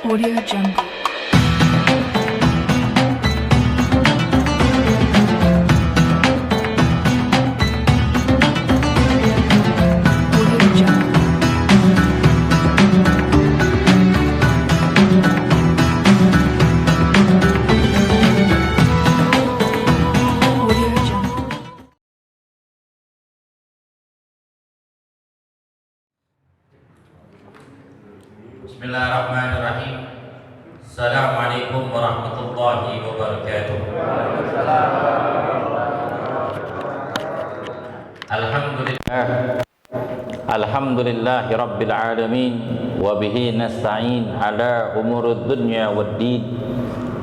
Audio Jungle. Audio Jungle. Audio Jungle. Bismillahirrahmanirrahim. Assalamualaikum warahmatullahi wabarakatuh. Alhamdulillahi rabbil alamin wa bihi nasta'in ala umurud dunya waddin.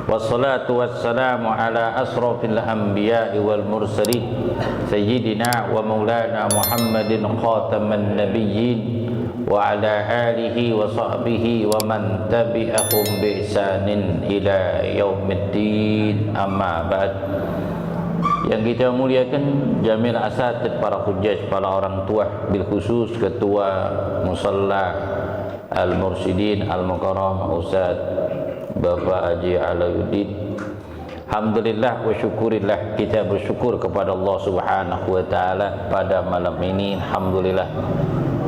Wassalatu wassalamu ala asrafil anbiya'i wal mursalin sayyidina wa maulana Muhammadin khataman nabiyyin wa ala alihi wa sahbihi wa man tabi'ahum bi ihsanin ila yaumiddin, amma ba'd. Yang kita muliakan jamil asatid, para hujjaj, para orang tua, bil khusus ketua musalla al-mursyidin al-mukarram Ustaz Bapak Haji Alauddin. Alhamdulillah wa syukurillah, kita bersyukur kepada Allah Subhanahu wa taala pada malam ini. Alhamdulillah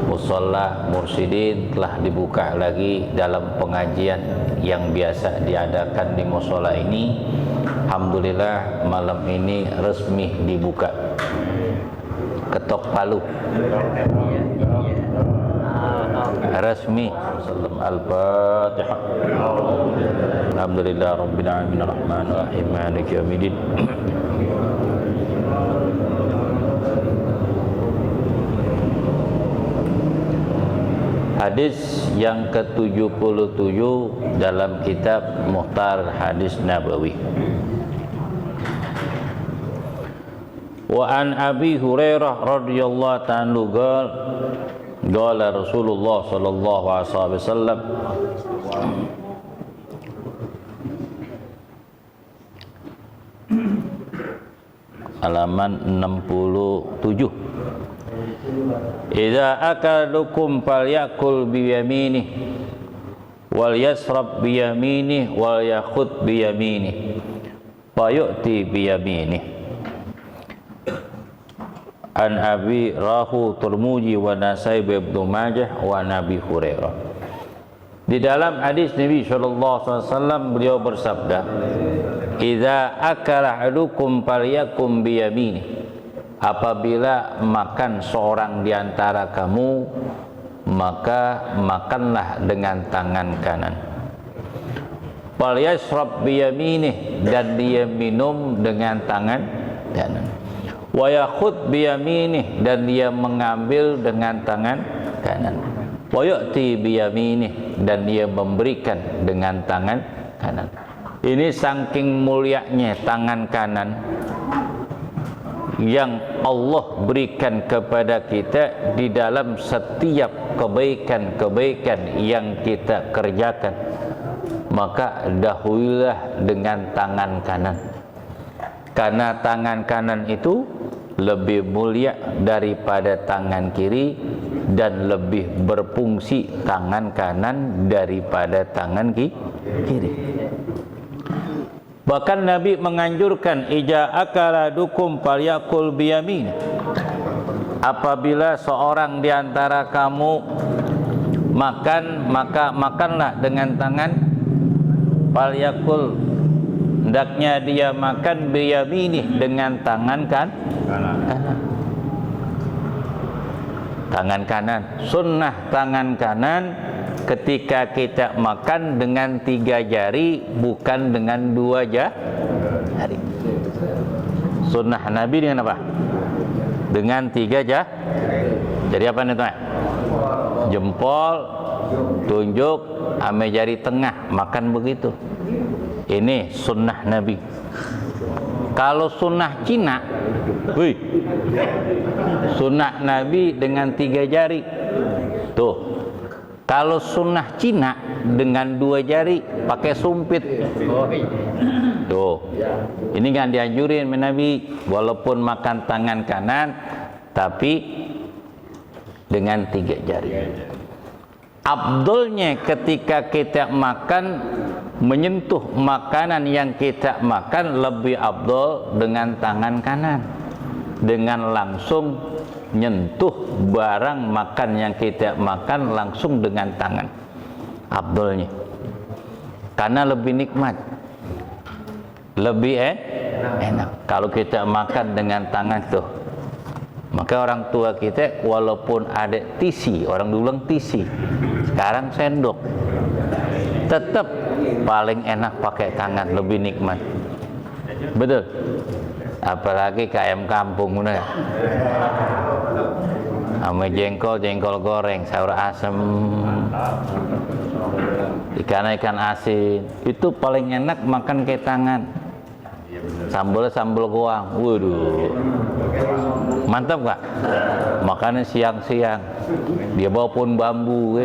musalla mursyidin telah dibuka lagi dalam pengajian yang biasa diadakan di musalla ini. Alhamdulillah malam ini resmi dibuka. Ketok palu resmi. Al-Fatihah. Alhamdulillah rabbil alamin arrahmanir rahim maliki yaumiddin. Hadis yang ke-77 dalam kitab Muhtar Hadis Nabawi. Wa an Abi Hurairah radhiyallahu ta'ala qala Rasulullah sallallahu alaihi wasallam halaman 67. Idza akalukum falyakul biyaminih wal yasrab biyaminih wal yakhud biyaminih fayu'ti biyaminih. An Abi Rahu Turmuji wa Nasai Ibnu Majah wa Nabi Hurairah. Di dalam hadis Nabi sallallahu alaihi wasallam beliau bersabda, "Idza akala ahadukum falyakum biyaminih." Apabila makan seorang di antara kamu, maka makanlah dengan tangan kanan. Wal yashrab biyaminih, dan dia minum dengan tangan kanan. Wa yakhud biyaminih, dan dia mengambil dengan tangan kanan. Wa yu'ti biyaminih, dan dia memberikan dengan tangan kanan. Ini saking mulianya tangan kanan yang Allah berikan kepada kita di dalam setiap kebaikan-kebaikan yang kita kerjakan, maka dahululah dengan tangan kanan, karena tangan kanan itu lebih mulia daripada tangan kiri dan lebih berfungsi tangan kanan daripada tangan kiri. Bahkan Nabi menganjurkan ija akala dukum falyakul biyamin. Apabila seorang di antara kamu makan, maka makanlah dengan tangan. Falyakul, hendaknya dia makan biyamini, dengan tangan kanan. Tangan kanan. Sunnah tangan kanan ketika kita makan dengan 3 jari, bukan dengan 2 jari. Sunnah Nabi dengan apa? Dengan 3 jari. Jadi apa nih teman? Jempol, tunjuk, ame jari tengah, makan begitu. Ini sunnah Nabi. Kalau sunnah Cina, sunnah Nabi dengan 3 jari. Tuh. Kalau sunnah Cina dengan 2 jari, pakai sumpit. Tuh, ini kan dianjurin Nabi, walaupun makan tangan kanan, tapi dengan 3 jari. Afdolnya ketika kita makan, menyentuh makanan yang kita makan lebih afdol dengan tangan kanan, dengan langsung nyentuh barang makan yang kita makan langsung dengan tangan, afdolnya, karena lebih nikmat, lebih enak. Kalau kita makan dengan tangan tuh, maka orang tua kita walaupun ada tisi, orang dulu bilang tisi, sekarang sendok, tetap paling enak pakai tangan, lebih nikmat. Betul. Apalagi ke ayam kampung udah, sama jengkol goreng, sayur asem, ikan asin, itu paling enak makan ke tangan. Sambal goang, waduh, mantap gak? Makannya siang-siang, dia bawa pohon bambu,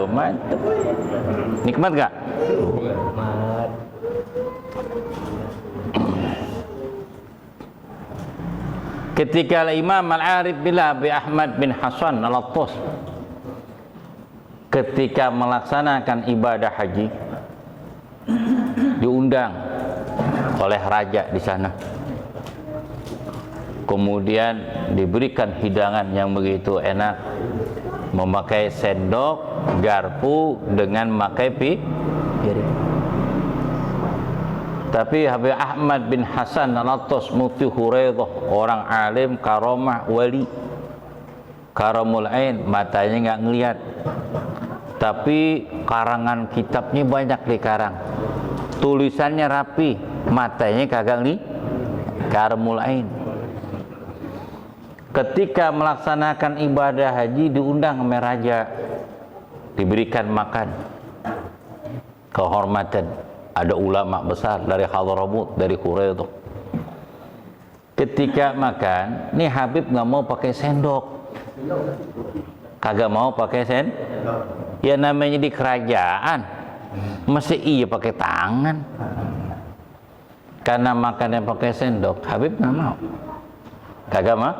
mantap, nikmat gak? Nikmat. Ketika Imam Al-Arif Billah Abi Ahmad bin Hasan Al-Attas ketika melaksanakan ibadah haji, diundang oleh raja di sana, kemudian diberikan hidangan yang begitu enak, memakai sendok, garpu dengan memakai piring. Tapi Habib Ahmad bin Hasan Al-Attas Mufti Huraidah, orang alim, karamah, wali, karamul ain, matanya nggak ngelihat, tapi karangan kitabnya banyak dikarang, tulisannya rapi, matanya kagak nih, karamul ain. Ketika melaksanakan ibadah haji diundang sama raja, diberikan makan, kehormatan. Ada ulama besar dari Hadramut, dari Huraidah. Ketika makan, nih Habib nggak mau pakai sendok, kagak mau pakai sendok. Ya namanya di kerajaan, mesti iya pakai tangan. Karena makannya pakai sendok, Habib nggak mau, kagak mau.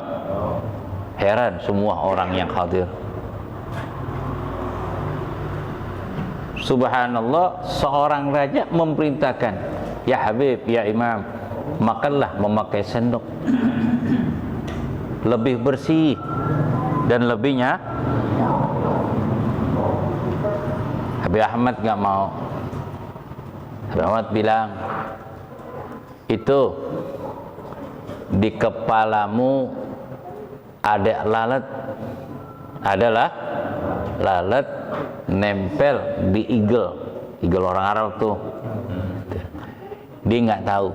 Heran semua orang yang hadir. Subhanallah, seorang raja memerintahkan, ya Habib, ya Imam, makanlah memakai sendok, lebih bersih dan lebihnya. Habib Ahmad nggak mau. Habib Ahmad bilang, itu di kepalamu ada lalat, adalah lalat nempel di igel orang Arab tuh, dia nggak tahu.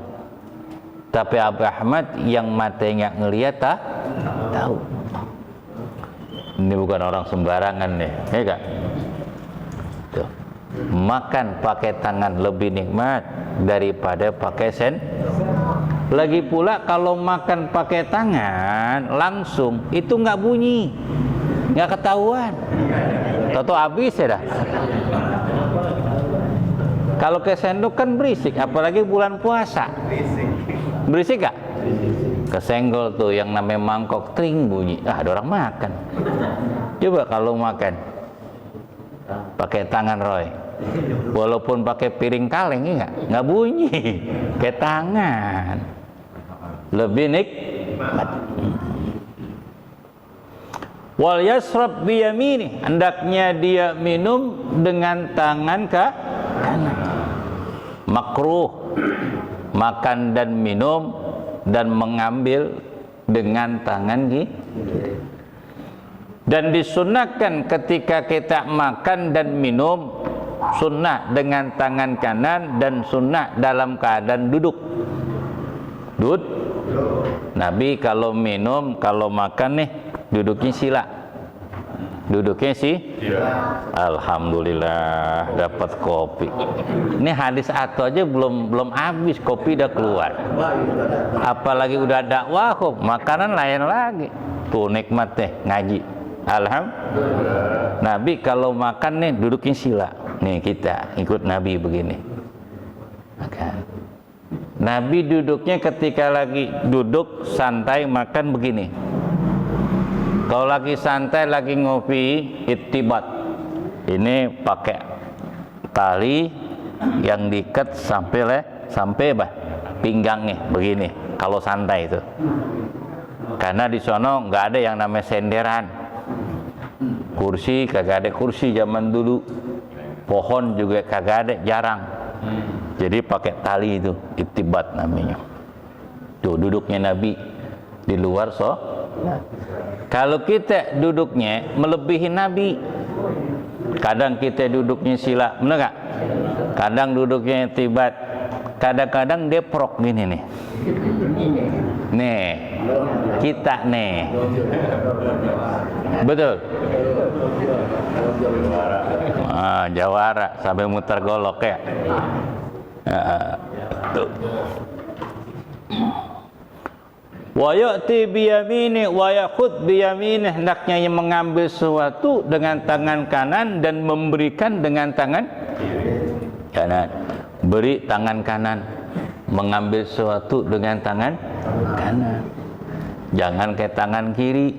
Tapi Abu Ahmad yang matanya nggak ngelihat tahu. Ini bukan orang sembarangan nih, ya kak. Tuh. Makan pakai tangan lebih nikmat daripada pakai sen. Lagi pula kalau makan pakai tangan langsung itu nggak bunyi, nggak ketahuan. Toto habis ya dah. Kalau ke sendok kan berisik, apalagi bulan puasa. Berisik gak? Kesenggol tuh yang namanya mangkok tring bunyi. Ada orang makan. Coba kalau makan pakai tangan Roy, walaupun pakai piring kaleng ya nggak bunyi. Ke tangan lebih nikmat. Wal yasrab biyamini, hendaknya dia minum dengan tangan kanan. Makruh makan dan minum dan mengambil dengan tangan kiri. Dan disunahkan ketika kita makan dan minum, sunnah dengan tangan kanan dan sunnah dalam keadaan duduk. Nabi kalau minum, kalau makan nih duduknya sila. Duduknya sih alhamdulillah dapat kopi. Ini hadis atau aja belum habis, kopi udah keluar. Apalagi udah dakwah, makanan lain lagi. Tuh nikmat deh ngaji. Alhamdulillah. Nabi kalau makan nih duduknya sila. Nih kita ikut Nabi begini. Makan. Nabi duduknya ketika lagi duduk santai makan begini. Kalau lagi santai, lagi ngopi, ittibat, Ini pakai tali yang diikat sampai pinggangnya begini. Kalau santai itu, karena di sono nggak ada yang namanya senderan. Kursi kagak ada kursi zaman dulu. Pohon juga kagak ada, jarang. Jadi pakai tali itu, itibat namanya. Tuh duduknya Nabi di luar Kalau kita duduknya melebihi Nabi. Kadang kita duduknya sila, benar gak? Kadang duduknya itibat. Kadang-kadang deprok gini nih. Nih, kita nih. Betul. Jawara sampai muter golok ya. Tuh. Wa ya'ti biyamini wa yakhud biyamini, hendaknya yang mengambil sesuatu dengan tangan kanan dan memberikan dengan tangan kanan. Beri tangan kanan, mengambil sesuatu dengan tangan kanan. Jangan ke tangan kiri.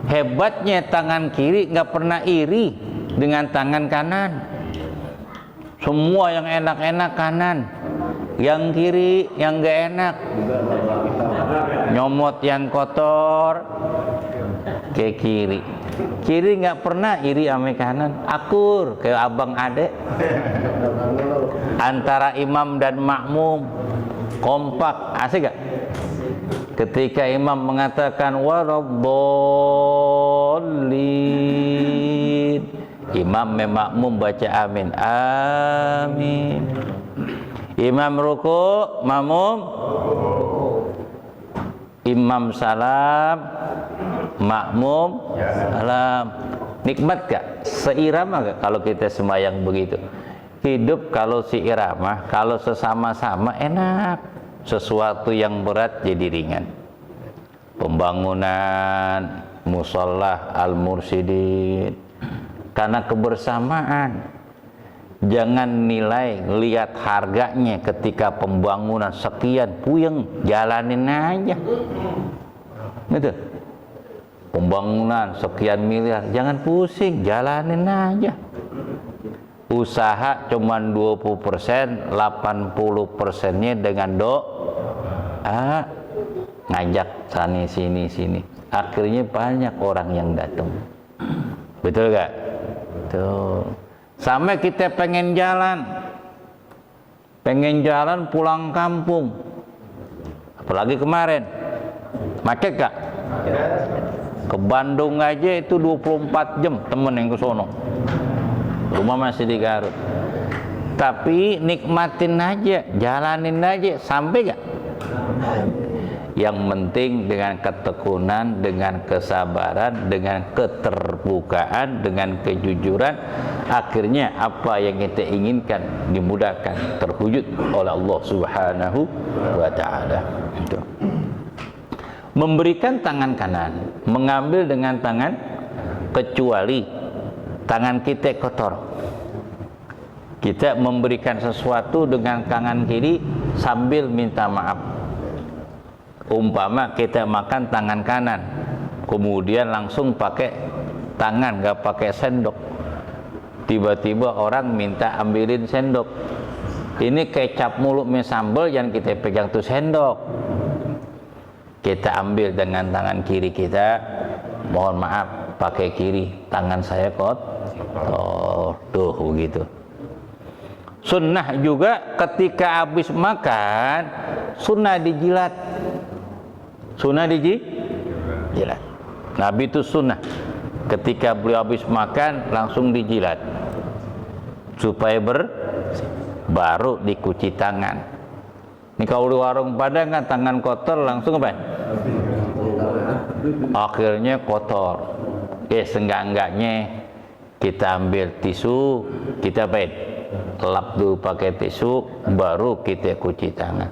Hebatnya tangan kiri nggak pernah iri dengan tangan kanan. Semua yang enak-enak kanan, yang kiri yang nggak enak. Nyomot yang kotor ke kiri. Kiri nggak pernah iri sama kanan. Akur kayak abang adek. Antara imam dan makmum kompak, asik gak? Ketika imam mengatakan waraddallin, imam makmum baca amin, amin. Imam ruku, makmum imam salam, makmum salam. Nikmat gak? Seirama gak kalau kita sembahyang begitu? Hidup kalau seirama, kalau sesama-sama enak. Sesuatu yang berat jadi ringan. Pembangunan musholla al-mursyidin karena kebersamaan. Jangan nilai, lihat harganya ketika pembangunan sekian, puyeng, jalanin aja. Gitu. Pembangunan sekian miliar, jangan pusing, jalanin aja. Usaha cuman 20%, 80%-nya dengan doa, ngajak sana sini. Akhirnya banyak orang yang datang. Betul gak? Tuh. Sampai kita pengen jalan pulang kampung. Apalagi kemarin, macet gak? Ke Bandung aja itu 24 jam temen yang ke sono. Rumah masih di Garut. Tapi nikmatin aja, jalanin aja, sampai gak? Yang penting dengan ketekunan, dengan kesabaran, dengan keterbukaan, dengan kejujuran, akhirnya apa yang kita inginkan dimudahkan, terwujud oleh Allah Subhanahu wa ta'ala. Memberikan tangan kanan, mengambil dengan tangan, kecuali tangan kita kotor. Kita memberikan sesuatu dengan tangan kiri sambil minta maaf. Umpama kita makan tangan kanan, kemudian langsung pakai tangan, gak pakai sendok. Tiba-tiba orang minta ambilin sendok. Ini kecap mulu mie sambal, yang kita pegang tuh sendok. Kita ambil dengan tangan kiri kita, mohon maaf, pakai kiri, tangan saya kotor. Tuh begitu. Sunnah juga ketika habis makan, sunnah dijilat. Sunnah dijilat. Nabi itu sunnah. Ketika beliau habis makan, langsung dijilat. Supaya baru dicuci tangan. Ini kalau di warung Padang kan tangan kotor, langsung apa? Akhirnya kotor. Seenggak-enggaknya kita ambil tisu, kita lap dulu pakai tisu, baru kita cuci tangan.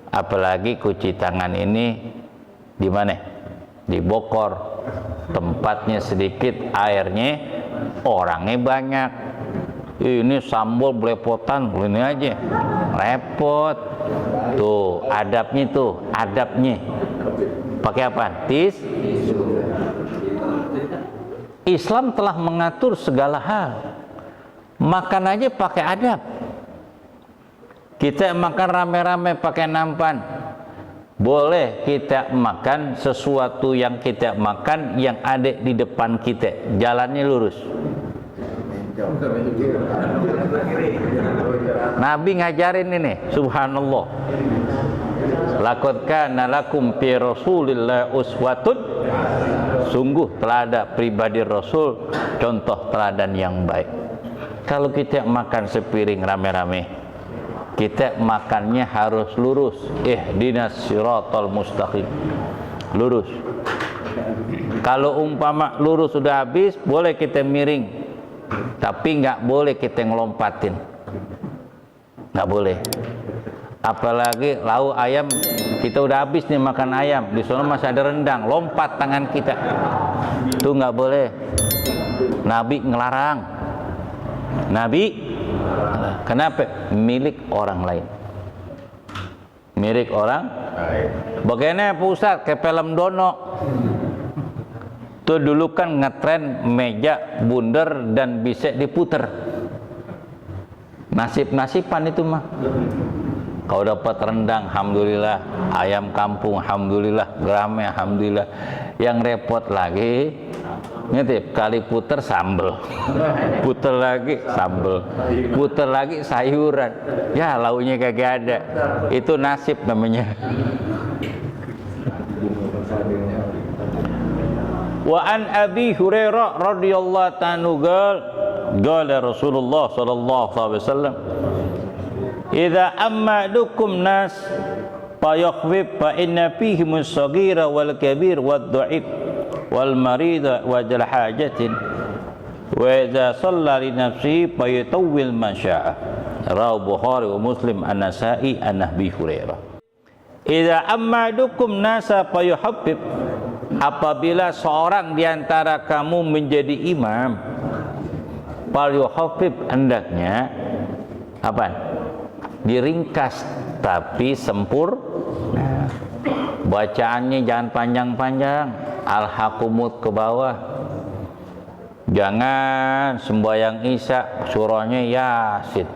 Apalagi cuci tangan ini di mana? Di bokor, tempatnya sedikit, airnya, orangnya banyak. Ini sambal belepotan, ini aja repot. Tuh adabnya, pakai apa? Islam telah mengatur segala hal. Makan aja pakai adab. Kita makan rame-rame pakai nampan. Boleh kita makan sesuatu yang kita makan yang ada di depan kita, jalannya lurus. Nabi ngajarin ini, subhanallah. Laqad kana lakum fi Rasulillah uswatun. Sungguh telah ada pribadi Rasul contoh teladan yang baik. Kalau kita makan sepiring rame-rame, kita makannya harus lurus. Ihdinas siratal mustaqim. Lurus. Kalau umpama lurus sudah habis, boleh kita miring. Tapi nggak boleh kita ngelompatin. Nggak boleh. Apalagi lauk ayam, kita udah habis nih makan ayam, di sana masih ada rendang, lompat tangan kita. Itu nggak boleh. Nabi ngelarang. Nabi, kenapa? Milik orang lain. Milik orang lain. Bagaimana Pak Ustaz ke film Dono? Itu dulu kan ngetren meja bundar dan bisa diputer. Nasib-nasiban itu mah. Kau dapat rendang, alhamdulillah. Ayam kampung, alhamdulillah. Gerame, alhamdulillah. Yang repot lagi, ngetip kali puter sambel, puter lagi sambel, puter lagi sayuran. Ya lauknya kagak ada. Itu nasib namanya. Wa an Abi Hurairah radhiyallahu ta'ala qala Rasulullah sallallahu alaihi wasallam, idza ammadukum nas fayakhfif fa inna fihim as-saghira wal kabir wad dha'if wal marida wa jal hajatin wa idza shalla li nafsihi fayatawwil ma syaa. Rawahu Bukhari wa Muslim an-Nasa'i an Abi Hurairah. Idza ammadukum nasa fayuhaffif, apabila seorang di antara kamu menjadi imam, fayuhaffif, hendaknya apa? Diringkas tapi sempurna. Bacaannya jangan panjang-panjang, al-hakumut ke bawah. Jangan sembahyang isya surahnya Yasin.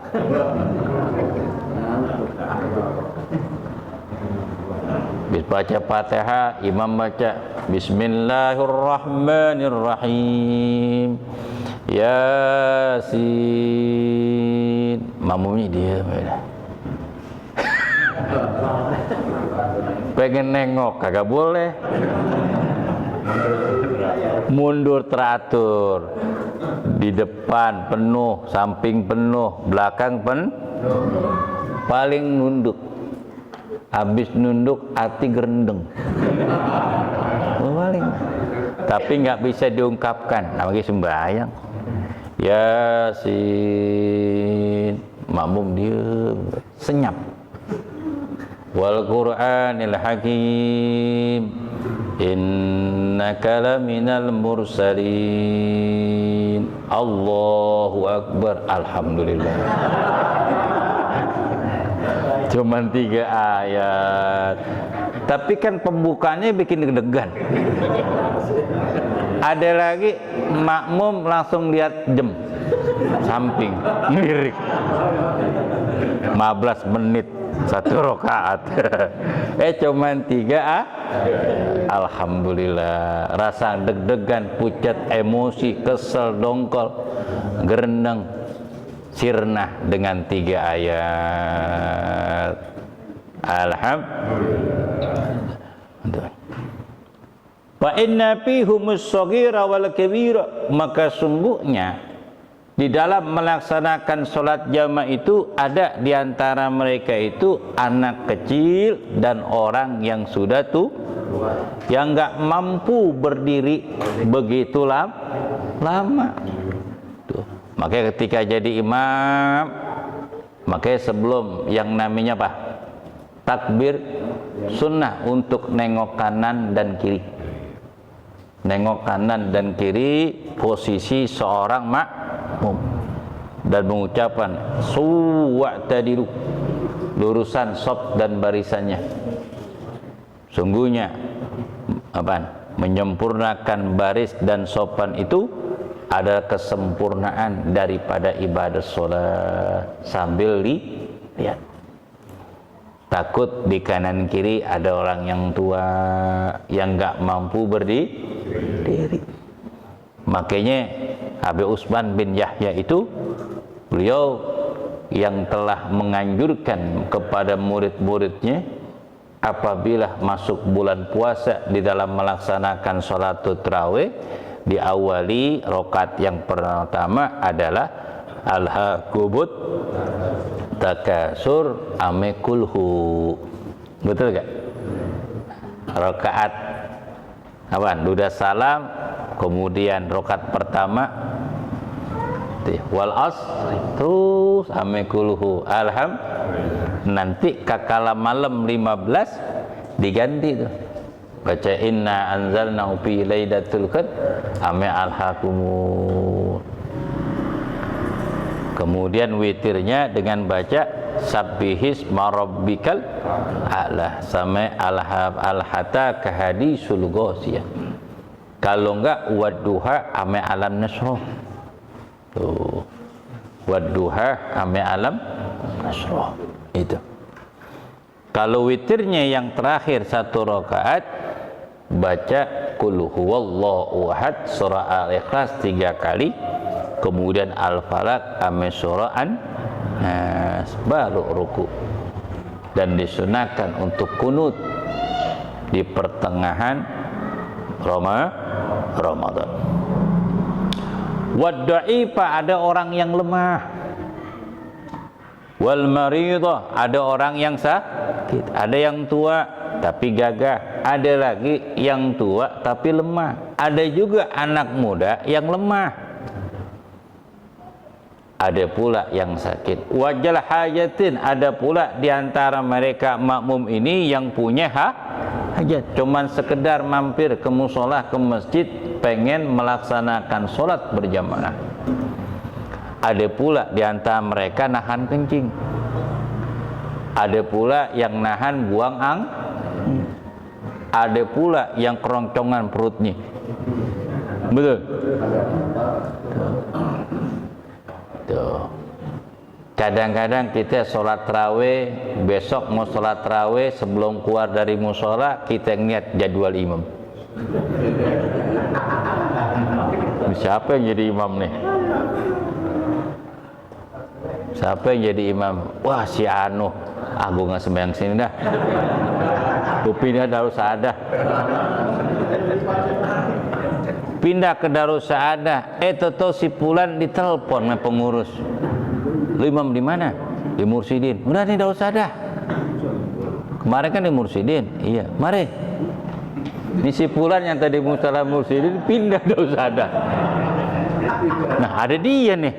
Baca Fatihah, imam baca Bismillahirrahmanirrahim Yasin, makmumnya dia pengen nengok kagak boleh, mundur teratur, di depan penuh, samping penuh, belakang paling nunduk. Habis nunduk hati gerendeng, paling. Tapi nggak bisa diungkapkan, lagi sembahyang Yasin, makmum dia senyap. Wal Qur'anil Hakim innaka laminal mursalin. Allahu Akbar, alhamdulillah. Cuman 3 ayat, tapi kan pembukanya bikin deg-degan. Ada lagi makmum langsung lihat jam samping, ngelirik 15 menit 1 rakaat. Cuman 3 alhamdulillah. Rasa deg-degan, pucat, emosi, kesel, dongkol, gerendeng, sirna dengan 3 ayat. Alhamdulillah. Fa inna fihumus shaghira wal kabira, maka sungguhnya di dalam melaksanakan sholat jamaah itu ada di antara mereka itu anak kecil dan orang yang sudah yang nggak mampu berdiri begitu lama. Makanya ketika jadi imam, makanya sebelum yang namanya apa? Takbir, sunnah untuk nengok kanan dan kiri. Nengok kanan dan kiri posisi seorang makmum dan mengucapkan suwa'tadilu, lurusan shaf dan barisannya. Sungguhnya apaan? menyempurnakan baris dan sopan itu adalah kesempurnaan daripada ibadah sholat. Sambil lihat, takut di kanan kiri ada orang yang tua yang nggak mampu berdiri. Makanya Habib Utsman bin Yahya itu, beliau yang telah menganjurkan kepada murid-muridnya apabila masuk bulan puasa di dalam melaksanakan sholatul tarawih, diawali rakaat yang pertama adalah alhaqubut takasur ame kulhu. Betul gak? Rakaat apaan? Udah salam, kemudian rakaat pertama wal asr terus ame kulhu alham. Nanti kakala malam 15 diganti tuh, baca inna anzalnahu fi lailatul qadr ame alhaqumut. Kemudian witirnya dengan baca sabbihis marabbikal a'la sampai al-hata kahadisul ghosiyah. Kalau enggak wadduha ame alam nasroh. Tuh, wadduha ame alam nasroh itu. Kalau witirnya yang terakhir satu rakaat, baca qul huwallahu ahad surah al-ikhlas 3 kali, kemudian al-falaq ame surah an-nas, baru ruku. Dan disunahkan untuk kunut di pertengahan Ramadan. Wadda'ifa, ada orang yang lemah. Wal maridah, ada orang yang sakit. Ada yang tua tapi gagah, ada lagi yang tua tapi lemah. Ada juga anak muda yang lemah, ada pula yang sakit. Wajal hajatin, ada pula di antara mereka makmum ini yang punya hajat, cuman sekedar mampir ke musola, ke masjid, pengen melaksanakan sholat berjamaah. Ada pula di antara mereka nahan kencing, ada pula yang nahan buang ada pula yang keroncongan perutnya. Betul? Tuh. Kadang-kadang kita sholat tarawih, besok mau sholat tarawih, sebelum keluar dari musola kita ngeliat jadwal imam. Siapa yang jadi imam nih? Siapa yang jadi imam? Wah, si Anu. Gue nggak sembahyang sini dah. Pindah Darussaada. Pindah ke Darussaada. Toto si Pulan ditelepon sama pengurus. Lu imam di mana? Di Mursidin. Udah nih Darussaada. Kemarin kan di Mursidin. Iya, mari. Ini si Pulan yang tadi musola Mursidin pindah Darussaada. Nah, ada dia nih.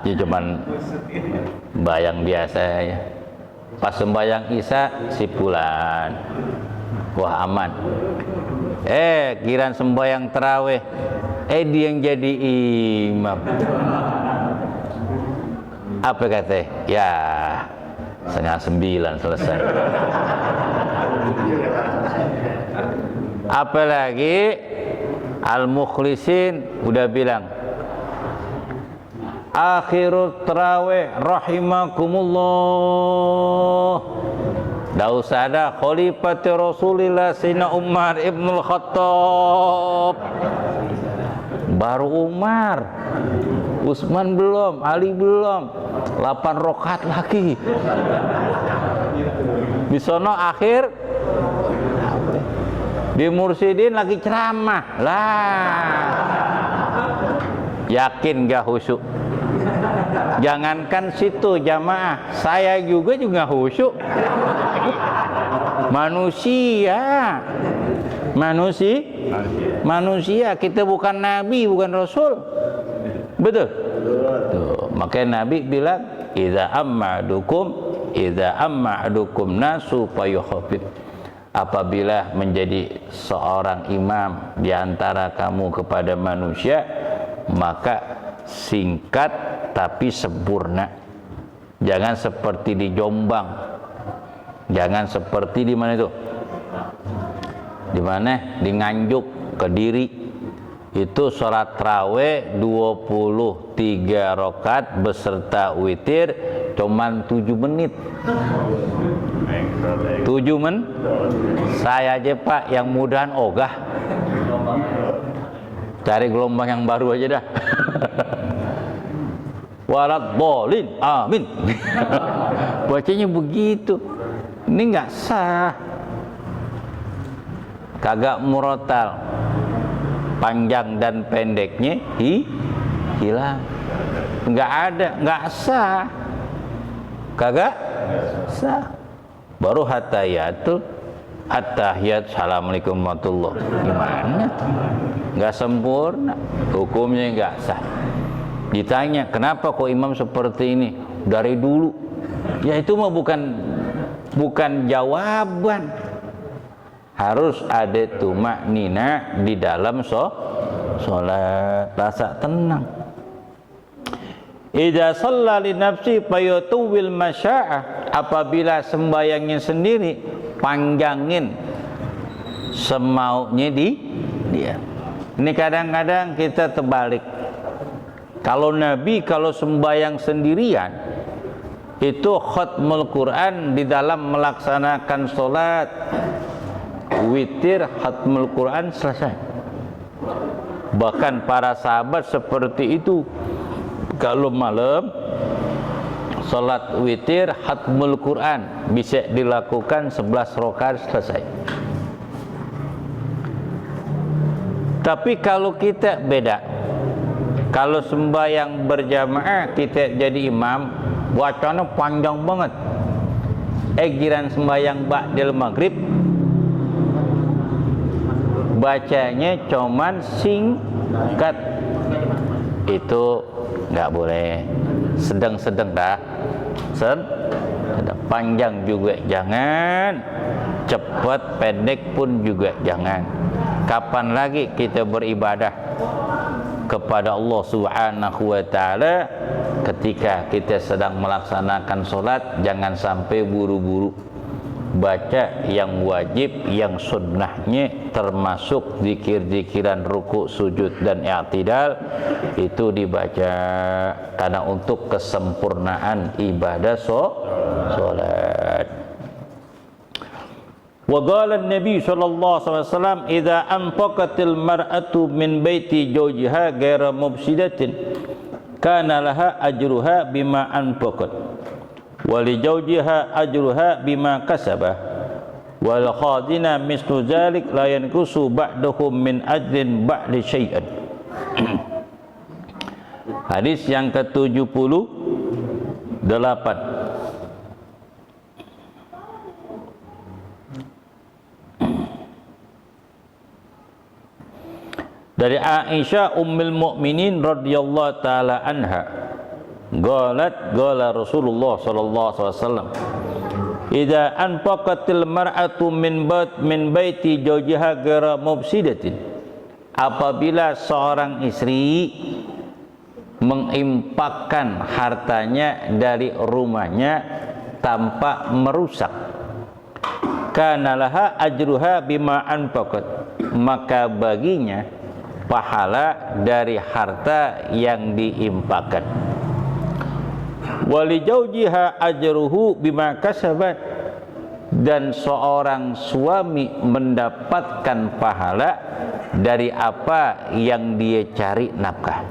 Ya cuman bayang biasa ya. Pas sembahyang Isya si Pulan. Wah, aman. Kiran sembahyang tarawih, dia yang jadi imam. Apa kata? Ya, 8:30 selesai. Apalagi al-mukhlisin udah bilang akhirut tarawih rahimakumullah. Dah usah ada khalifati Rasulillah Sayyidina Umar Ibnul Khattab. Baru Umar, Utsman belum, Ali belum. 8 rakaat lagi. Di sono akhir di Mursidin lagi ceramah. Lah. Yakin gak khusyuk? Jangankan situ jamaah, saya juga khusyuk. Manusia, kita bukan nabi, bukan rasul. Betul? Tuh, makanya Nabi bilang, idza amma'adukum nasu fayukhafif. Apabila menjadi seorang imam di antara kamu kepada manusia, maka singkat tapi sempurna. Jangan seperti di Jombang, jangan seperti di mana itu, di mana? Di Nganjuk, Kediri. Itu sholat tarawih 23 rakaat beserta witir cuman 7 menit. 7 menit. Saya aja Pak yang mudahan ogah. Cari gelombang yang baru aja dah. Walad bolin, amin. Bacanya begitu. Ini nggak sah. Kagak murotal. Panjang dan pendeknya hilang. Nggak ada, nggak sah. Kagak sah. Baru hatayatul at-tahiyat, assalamualaikum warahmatullahi. Gimana? Nggak sempurna, hukumnya nggak sah. Ditanya, kenapa kok imam seperti ini dari dulu? Ya itu mah bukan jawaban. Harus ada tumaknina di dalam sholat, rasa tenang. Idza shalla li nafsi fayatuwil masya'ah, apabila sembayangnya sendiri panjangin semaunya dia. Ini kadang-kadang kita terbalik. Kalau Nabi kalau sembayang sendirian itu khatmul Quran di dalam melaksanakan sholat witir, khatmul Quran selesai. Bahkan para sahabat seperti itu. Kalau malam sholat witir khatmul Quran bisa dilakukan 11 rakaat selesai. Tapi kalau kita beda. Kalau sembahyang berjamaah kita jadi imam, bacanya panjang banget. Giran sembahyang ba'dal maghrib bacanya cuman singkat. Itu nggak boleh. Sedang-sedang dah. Panjang juga jangan. Cepat pendek pun juga jangan. Kapan lagi kita beribadah kepada Allah Subhanahu wa taala ketika kita sedang melaksanakan sholat? Jangan sampai buru-buru. Baca yang wajib, yang sunnahnya termasuk zikir-zikiran ruku, sujud dan i'tidal itu dibaca karena untuk kesempurnaan ibadah sholat. Wa qala an-nabi sallallahu alaihi wasallam idza anfaqatil mar'atu min baiti zawjiha ghaira mufsidatin kana laha ajruha bima anfaqat wa li zawjiha ajruha bima kasabah wal khadina mislu dzalik la yanqusu ba'dahum min ajrin ba'di syai'an. Hadis yang ke-78. Dari Aisyah ummul mukminin radhiyallahu taala anha, qalat qala Rasulullah sallallahu alaihi wasallam, idza anfaqatil mar'atu min baiti zawjiha ghairu mufsidatin, apabila seorang istri menginfakkan hartanya dari rumahnya tanpa merusak, kana laha ajruha bima anfaqat, maka baginya pahala dari harta yang diinfakkan. Wali zawjiha ajruhu bima kasabat, dan seorang suami mendapatkan pahala dari apa yang dia cari nafkah.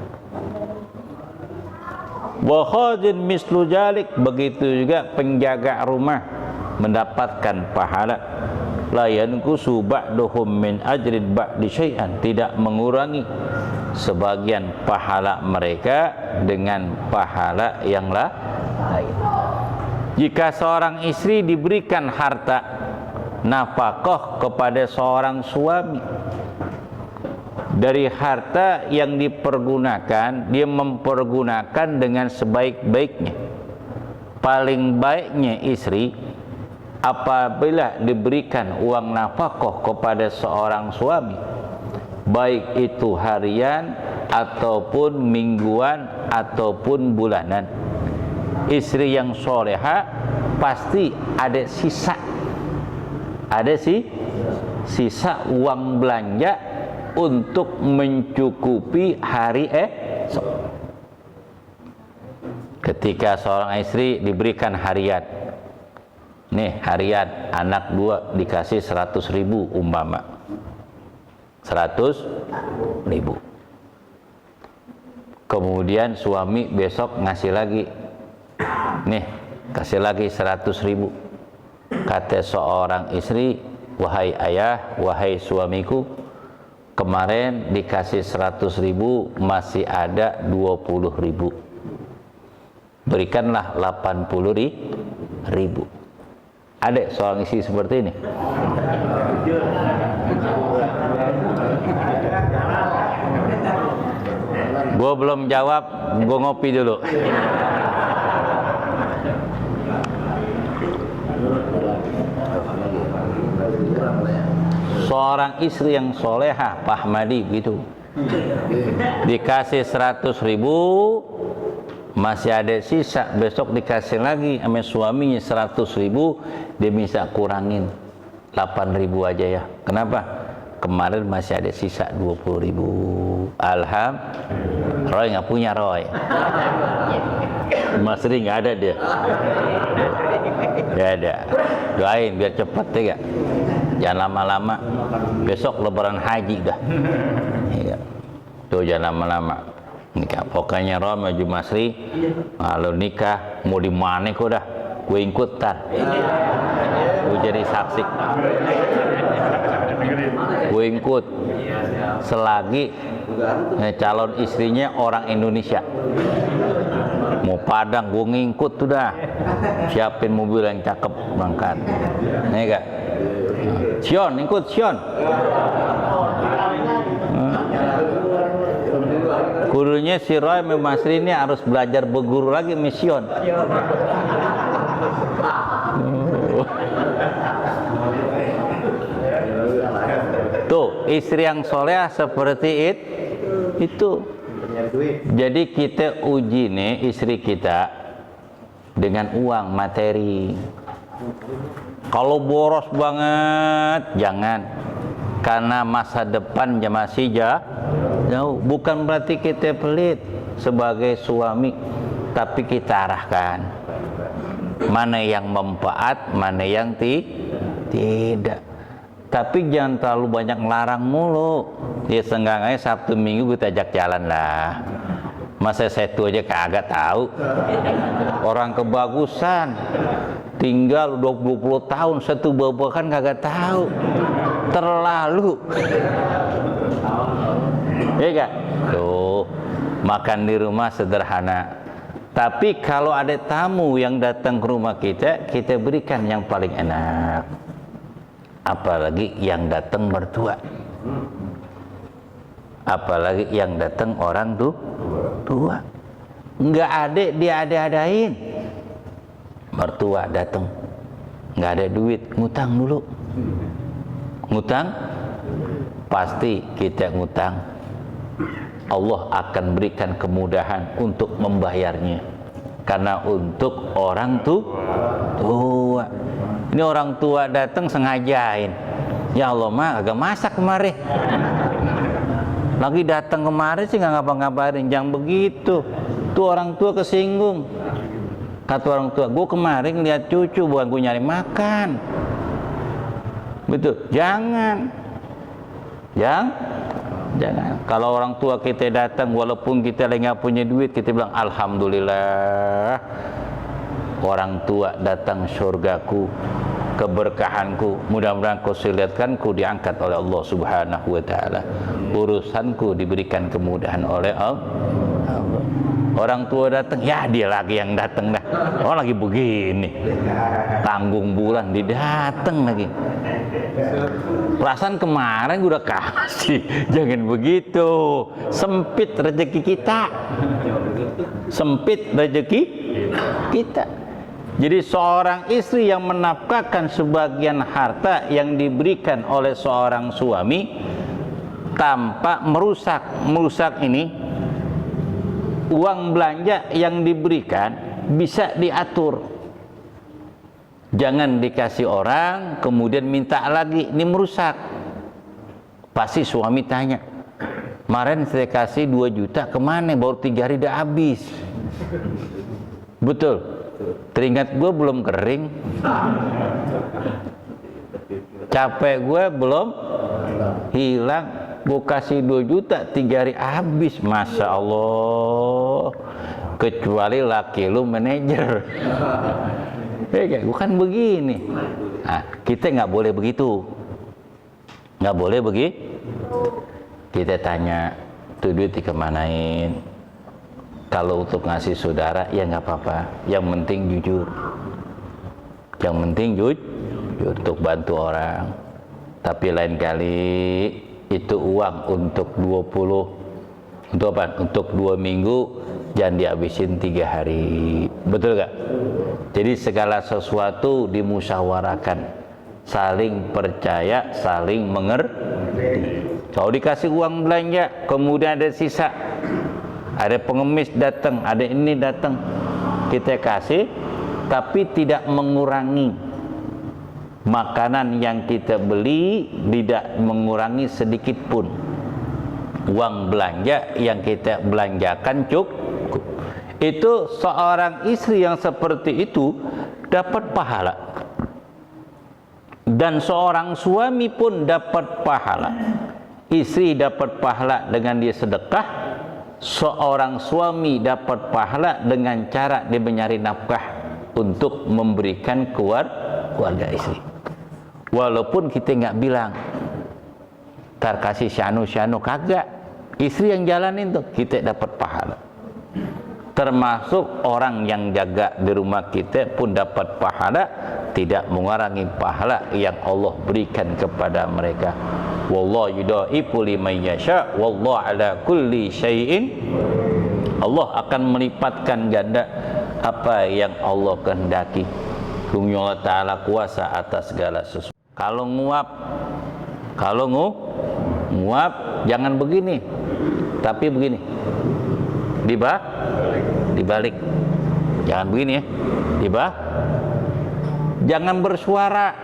Wa khazin mislu jalik, begitu juga penjaga rumah mendapatkan pahala. La yanqusu ba'duhum min ajrin ba'di syai'an, tidak mengurangi sebagian pahala mereka dengan pahala yang lain. Jika seorang istri diberikan harta nafkah kepada seorang suami, dari harta yang dipergunakan, dia mempergunakan dengan sebaik-baiknya. Paling baiknya istri apabila diberikan uang nafkah kepada seorang suami, baik itu harian ataupun mingguan ataupun bulanan, istri yang soleha pasti ada sisa, sisa uang belanja untuk mencukupi hari esok. Ketika seorang istri diberikan harian, nih harian anak 2 dikasih 100.000 umpama, 100.000. Kemudian suami besok ngasih lagi, nih kasih lagi 100.000. Kata seorang istri, wahai ayah, wahai suamiku, kemarin dikasih 100.000, masih ada 20.000. Berikanlah 80.000. Ada seorang istri seperti ini? Gue belum jawab, gue ngopi dulu. Seorang istri yang solehah, Pak Ahmadi gitu, dikasih 100.000, masih ada sisa, besok dikasih lagi sama suaminya 100.000, dia bisa kurangin 8.000 aja ya. Kenapa? Kemarin masih ada sisa 20.000. Alhamdulillah. Roy nggak punya Roy. Mas Ri nggak ada dia. Nggak ada. Doain biar cepet ya. Jangan lama-lama. Besok lebaran haji dah. Ya. Tuh jangan lama-lama. Nikah. Pokoknya Roy maju Mas Ri. Kalau nikah mau di mana kok dah? Gue ikut tar. Gue jadi saksi. Gue ikut selagi calon istrinya orang Indonesia. Mau Padang gue ngikut tuh dah. Siapin mobil yang cakep berangkat. Nih gak? Sion, ikut Sion. Gurunya si Roy Mas Ri ini harus belajar berguru lagi mission. Tuh, istri yang soleh seperti itu. Jadi kita uji nih istri kita dengan uang materi. Kalau boros banget, jangan. Karena masa depan masih jauh. Bukan berarti kita pelit sebagai suami, tapi kita arahkan. Mana yang manfaat, mana yang tidak. Tapi jangan terlalu banyak ngelarang mulu. Ya seenggaknya Sabtu Minggu kita ajak jalan lah. Masa saya tuh aja kagak tahu. Orang kebagusan tinggal 20 tahun satu babakan kagak tahu. Terlalu. Ya gak? Tuh, makan di rumah sederhana. Tapi kalau ada tamu yang datang ke rumah kita, kita berikan yang paling enak. Apalagi yang datang mertua, apalagi yang datang orang tua, nggak ada dia ada-adain. Mertua datang, nggak ada duit, ngutang dulu. Ngutang, pasti kita ngutang. Allah akan berikan kemudahan untuk membayarnya, karena untuk orang tua. Ini orang tua datang sengajain. Ya Allah mah agak masak kemarin. Lagi datang kemarin sih nggak ngapa-ngaparin. Jangan begitu. Tuh orang tua kesinggung. Kata orang tua, gue kemarin lihat cucu, bukan gue nyari makan. Betul. Jangan. Kalau orang tua kita datang, walaupun kita lagi nggak punya duit, kita bilang alhamdulillah. Orang tua datang surgaku, keberkahanku, mudah-mudahan kau lihatkanku diangkat oleh Allah Subhanahu wa taala. Urusanku diberikan kemudahan oleh Allah. Orang tua datang, ya dia lagi yang datang dah. Oh lagi begini. Tanggung bulan didatang lagi. Perasaan kemarin gue udah kasih. Jangan begitu. Sempit rezeki kita. Sempit rezeki kita. Jadi seorang istri yang menafkahkan sebagian harta yang diberikan oleh seorang suami tanpa merusak ini, uang belanja yang diberikan bisa diatur. Jangan dikasih orang kemudian minta lagi, ini merusak. Pasti suami tanya, kemarin saya kasih 2 juta kemana, baru 3 hari udah habis. Betul, teringat gue belum kering, capek gue belum hilang, gue kasih 2 juta 3 hari habis. Masya Allah, kecuali laki lu manajer. Bukan begini. Nah, kita nggak boleh begitu, nggak boleh begitu. Kita tanya, tuh duit dikemanain? Kalau untuk ngasih saudara ya nggak apa-apa, yang penting jujur, yang penting jujur untuk bantu orang. Tapi lain kali itu uang untuk 20, untuk apa? Untuk 2 minggu, jangan dihabisin 3 hari. Betul gak? Jadi segala sesuatu dimusyawarahkan, saling percaya, saling mengerti. Kalau dikasih uang belanja, kemudian ada sisa, ada pengemis datang, ada ini datang, kita kasih, tapi tidak mengurangi makanan yang kita beli, tidak mengurangi sedikit pun. Uang belanja yang kita belanjakan cukup. Itu seorang istri yang seperti itu dapat pahala, dan seorang suami pun dapat pahala. Istri dapat pahala dengan dia sedekah, seorang suami dapat pahala dengan cara dia mencari nafkah untuk memberikan keluarga istri. Walaupun kita nggak bilang tar kasih syanu kagak, istri yang jalanin tuh, kita dapat pahala. Termasuk orang yang jaga di rumah kita pun dapat pahala, tidak mengurangi pahala yang Allah berikan kepada mereka. Wallahu yudaifu liman yasha, wallahu ala kulli syai'in. Allah akan melipatkan ganda apa yang Allah kehendaki. Allah Ta'ala kuasa atas segala sesuatu. Kalau nguap jangan begini, tapi begini, dibalik. Jangan begini ya, jangan bersuara,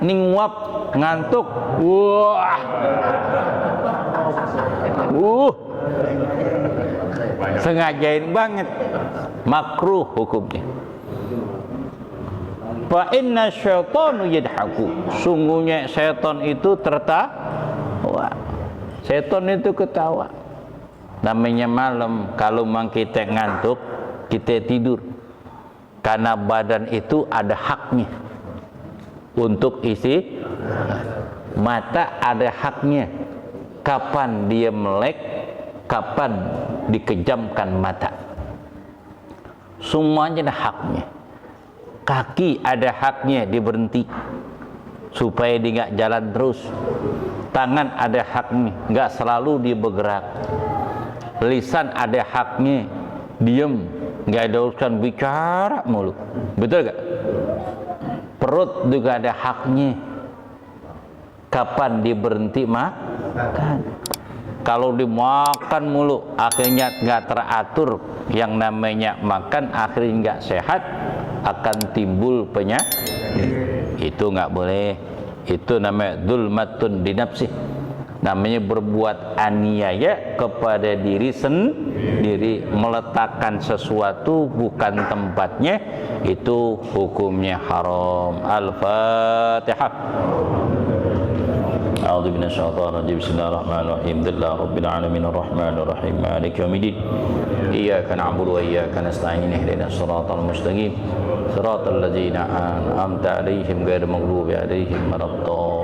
ini nguap, ngantuk, sengajain banget, makruh hukumnya. Fa inna syaitanu yadhaku, sungguhnya setan itu tertawa. Setan itu ketawa. Namanya malam, kalau memang kita ngantuk, kita tidur. Karena badan itu ada haknya untuk isi. Mata ada haknya, kapan dia melek, kapan dikejamkan mata. Semuanya ada haknya. Kaki ada haknya dia berhenti supaya dia nggak jalan terus. Tangan ada haknya, nggak selalu dia bergerak. Lisan ada haknya, diem, nggak ada urusan bicara mulu. Betul gak? Perut juga ada haknya, kapan dia berhenti makan. Kalau dimakan mulu, akhirnya nggak teratur, yang namanya makan akhirnya nggak sehat, akan timbul penyakit. Itu nggak boleh. Itu namanya dzulmatun dinafsih, namanya berbuat aniaya kepada diri sendiri, meletakkan sesuatu bukan tempatnya, itu hukumnya haram. Al-Fatihah. A'udzu minasyaitonir rajim. Bismillahirrahmanirrahim. Alhamdulillahirabbil alamin arrahmanir rahim maliki yaumiddin. Iyyaka na'budu wa iyyaka nasta'in. Ihdinas siratal mustaqim. Siratal ladzina an'amta 'alaihim ghairil maghdubi 'alaihim waladdallin.